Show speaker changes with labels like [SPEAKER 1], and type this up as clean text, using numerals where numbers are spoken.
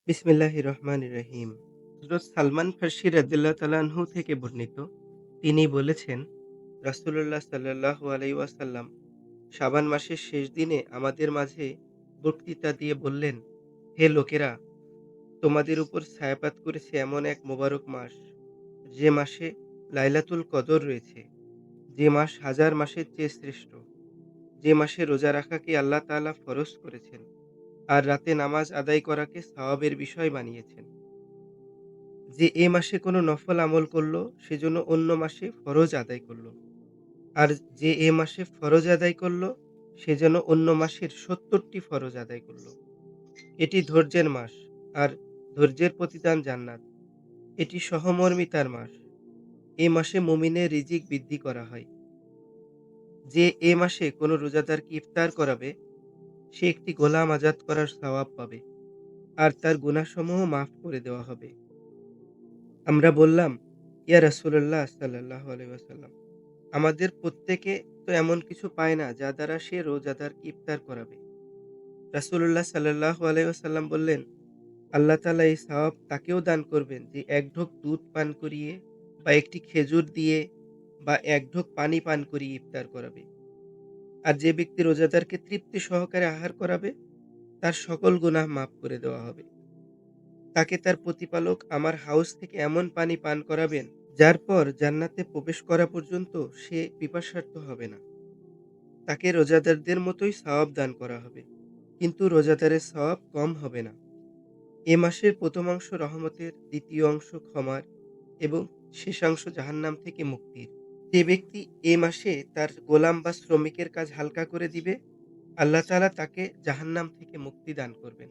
[SPEAKER 1] বিসমিল্লাহির রহমানির রহিম। হযরত সালমান ফার্সি রাদিয়াল্লাহু তাআলা আনহু থেকে বর্ণিত। তিনি বলেছেন, রাসূলুল্লাহ সাল্লাল্লাহু আলাইহি ওয়াসাল্লাম শাবান মাসের শেষ দিনে আমাদের মাঝে বক্তৃতা দিয়ে বললেন, হে লোকেরা! তোমাদের উপর ছায়াপাত করেছে এমন এক মোবারক মাস, যে মাসে লাইলাতুল কদর রয়েছে, যে মাস হাজার মাসের চেয়ে শ্রেষ্ঠ, যে মাসে রোজা রাখাকে আল্লাহ তাআলা ফরজ করেছেন, আর রাতে নামাজ আদায় করাকে সওয়াবের বিষয় বানিয়েছেন। যে এ মাসে কোনো নফল আমল করল, সেজন্য অন্য মাসে ফরজ আদায় করল। আর যে এ মাসে ফরজ আদায় করল, সে যেন অন্য মাসের ৭০ টি ফরজ আদায় করল। এটি ধৈর্যের মাস, আর ধৈর্যের প্রতিদান জান্নাত। এটি সহমর্মিতার মাস। এ মাসে মুমিনের রিজিক বৃদ্ধি করা হয়। যে এ মাসে কোনো রোজাদারকে ইফতার করাবে, সে একটি গোলাম আজাদ করার সওয়াব পাবে, আর তার গুনাহসমূহ মাফ করে দেওয়া হবে। আমরা বললাম, ইয়া রাসূলুল্লাহ সাল্লাল্লাহু আলাইহি ওয়াসাল্লাম, আমাদের প্রত্যেকে তো এমন কিছু পায় না যা দ্বারা সে রোজাদারকে ইফতার করাবে। রাসূলুল্লাহ সাল্লাল্লাহু আলাইহি ওয়াসাল্লাম বললেন, আল্লাহ তাআলা এই সওয়াব তাকেও দান করবেন যে এক ঢোক দুধ পান করিয়ে বা একটি খেজুর দিয়ে বা এক ঢোক পানি পান করিয়ে ইফতার করাবে। আর যে ব্যক্তি রোজাদারকে তৃপ্তি সহকারে আহার করাবে, তার সকল গুনাহ মাফ করে দেওয়া হবে। তাকে তার প্রতিপালক আমার হাউস থেকে এমন পানি পান করাবেন, যার পর জান্নাতে প্রবেশ করা পর্যন্ত সে পিপাসার্ত হবে না। তাকে রোজাদারদের মতোই সওয়াব দান করা হবে, কিন্তু রোজাদারের সওয়াব কম হবে না। এ মাসের প্রথমাংশ রহমতের, দ্বিতীয় অংশ ক্ষমার এবং শেষাংশ জাহান্নাম থেকে মুক্তির। যে ব্যক্তি এ মাসে তার গোলাম বা শ্রমিকের কাজ হালকা করে দিবে, আল্লাহ তাআলা তাকে জাহান্নাম থেকে মুক্তি দান করবেন।